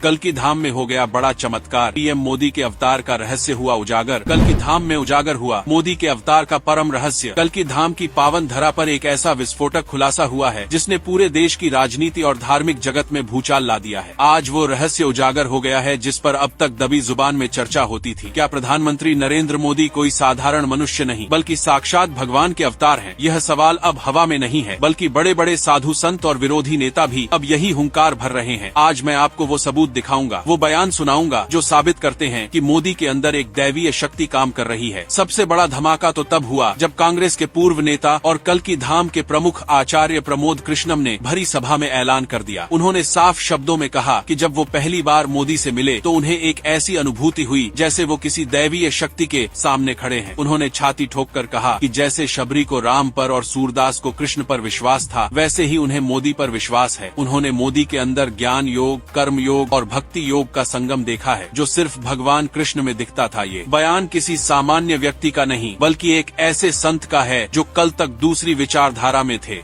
कल्कि धाम में हो गया बड़ा चमत्कार, पीएम मोदी के अवतार का रहस्य हुआ उजागर। कल्कि धाम में उजागर हुआ मोदी के अवतार का परम रहस्य। कल्कि धाम की पावन धरा पर एक ऐसा विस्फोटक खुलासा हुआ है जिसने पूरे देश की राजनीति और धार्मिक जगत में भूचाल ला दिया है। आज वो रहस्य उजागर हो गया है जिस पर अब तक दबी जुबान में चर्चा होती थी। क्या प्रधानमंत्री नरेंद्र मोदी कोई साधारण मनुष्य नहीं बल्कि साक्षात भगवान के अवतार हैं? यह सवाल अब हवा में नहीं है बल्कि बड़े बड़े साधु संत और विरोधी नेता भी अब यही हुंकार भर रहे हैं। आज मैं आपको वो सबूत दिखाऊंगा, वो बयान सुनाऊंगा जो साबित करते हैं कि मोदी के अंदर एक दैवीय शक्ति काम कर रही है। सबसे बड़ा धमाका तो तब हुआ जब कांग्रेस के पूर्व नेता और कल्कि धाम के प्रमुख आचार्य प्रमोद कृष्णम ने भरी सभा में ऐलान कर दिया। उन्होंने साफ शब्दों में कहा कि जब वो पहली बार मोदी से मिले तो उन्हें एक ऐसी अनुभूति हुई जैसे वो किसी दैवीय शक्ति के सामने खड़े हैं। उन्होंने छाती ठोककर कहा कि जैसे शबरी को राम पर और सूरदास को कृष्ण पर विश्वास था, वैसे ही उन्हें मोदी पर विश्वास है। उन्होंने मोदी के अंदर ज्ञान योग, कर्म योग और भक्ति योग का संगम देखा है जो सिर्फ भगवान कृष्ण में दिखता था। ये बयान किसी सामान्य व्यक्ति का नहीं बल्कि एक ऐसे संत का है जो कल तक दूसरी विचारधारा में थे।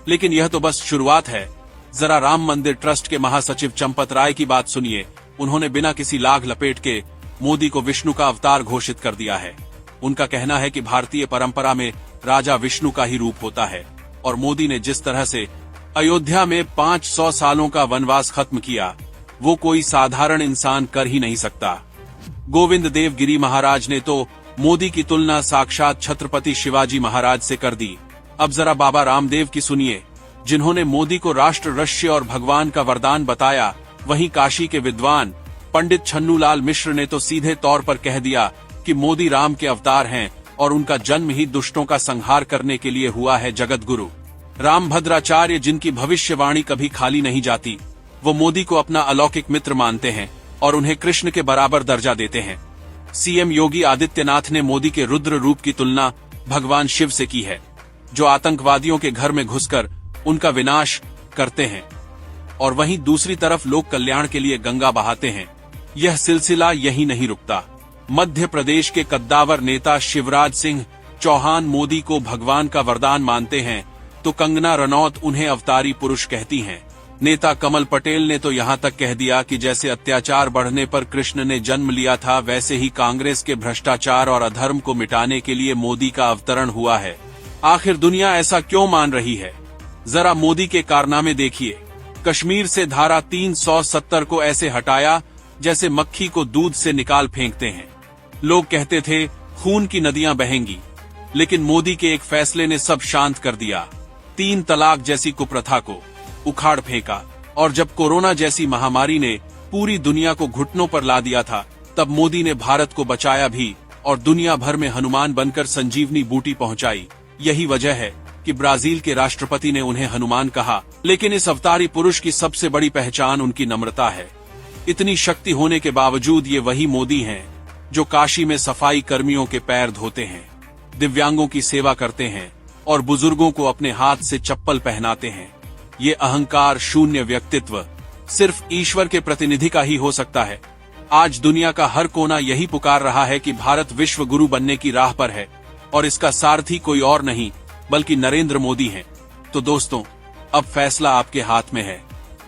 लेकिन यह तो बस शुरुआत है। जरा राम मंदिर ट्रस्ट के महासचिव चंपत राय की बात सुनिए। उन्होंने बिना किसी लाग लपेट के मोदी को विष्णु का अवतार घोषित कर दिया है। उनका कहना है कि भारतीय परंपरा में राजा विष्णु का ही रूप होता है और मोदी ने जिस तरह से अयोध्या में 500 सालों का वनवास खत्म किया वो कोई साधारण इंसान कर ही नहीं सकता। गोविंद देव गिरी महाराज ने तो मोदी की तुलना साक्षात छत्रपति शिवाजी महाराज से कर दी। अब जरा बाबा रामदेव की सुनिए, जिन्होंने मोदी को राष्ट्र रक्ष्य और भगवान का वरदान बताया। वहीं काशी के विद्वान पंडित छन्नूलाल मिश्र ने तो सीधे तौर पर कह दिया कि मोदी राम के अवतार हैं और उनका जन्म ही दुष्टों का संहार करने के लिए हुआ है। जगत गुरु रामभद्राचार्य, जिनकी भविष्यवाणी कभी खाली नहीं जाती, वो मोदी को अपना अलौकिक मित्र मानते हैं और उन्हें कृष्ण के बराबर दर्जा देते हैं। सीएम योगी आदित्यनाथ ने मोदी के रुद्र रूप की तुलना भगवान शिव से की है, जो आतंकवादियों के घर में घुसकर उनका विनाश करते हैं और वहीं दूसरी तरफ लोक कल्याण के लिए गंगा बहाते हैं। यह सिलसिला यही नहीं रुकता। मध्य प्रदेश के कद्दावर नेता शिवराज सिंह चौहान मोदी को भगवान का वरदान मानते हैं तो कंगना रनौत उन्हें अवतारी पुरुष कहती हैं। नेता कमल पटेल ने तो यहाँ तक कह दिया कि जैसे अत्याचार बढ़ने पर कृष्ण ने जन्म लिया था, वैसे ही कांग्रेस के भ्रष्टाचार और अधर्म को मिटाने के लिए मोदी का अवतरण हुआ है। आखिर दुनिया ऐसा क्यों मान रही है? जरा मोदी के कारनामे देखिए। कश्मीर से धारा 370 को ऐसे हटाया जैसे मक्खी को दूध से निकाल फेंकते हैं। लोग कहते थे खून की नदियां बहेंगी, लेकिन मोदी के एक फैसले ने सब शांत कर दिया। 3 तलाक जैसी कुप्रथा को उखाड़ फेंका और जब कोरोना जैसी महामारी ने पूरी दुनिया को घुटनों पर ला दिया था, तब मोदी ने भारत को बचाया भी और दुनिया भर में हनुमान बनकर संजीवनी बूटी पहुंचाई। यही वजह है कि ब्राजील के राष्ट्रपति ने उन्हें हनुमान कहा। लेकिन इस अवतारी पुरुष की सबसे बड़ी पहचान उनकी नम्रता है। इतनी शक्ति होने के बावजूद ये वही मोदी हैं जो काशी में सफाई कर्मियों के पैर धोते हैं, दिव्यांगों की सेवा करते हैं और बुजुर्गों को अपने हाथ से चप्पल पहनाते हैं। ये अहंकार शून्य व्यक्तित्व सिर्फ ईश्वर के प्रतिनिधि का ही हो सकता है। आज दुनिया का हर कोना यही पुकार रहा है कि भारत विश्व गुरु बनने की राह पर है और इसका सारथी कोई और नहीं बल्कि नरेंद्र मोदी हैं। तो दोस्तों, अब फैसला आपके हाथ में है।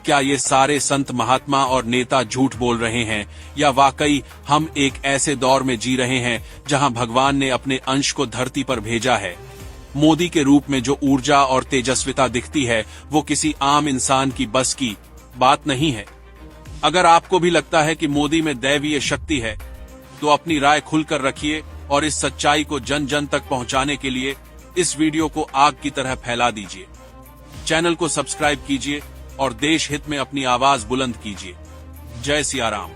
क्या ये सारे संत महात्मा और नेता झूठ बोल रहे हैं या वाकई हम एक ऐसे दौर में जी रहे हैं जहां भगवान ने अपने अंश को धरती पर भेजा है? मोदी के रूप में जो ऊर्जा और तेजस्विता दिखती है वो किसी आम इंसान की बस की बात नहीं है। अगर आपको भी लगता है कि मोदी में दैवीय शक्ति है तो अपनी राय खुलकर रखिए और इस सच्चाई को जन जन तक पहुंचाने के लिए इस वीडियो को आग की तरह फैला दीजिए। चैनल को सब्सक्राइब कीजिए और देश हित में अपनी आवाज बुलंद कीजिए। जय सिया राम।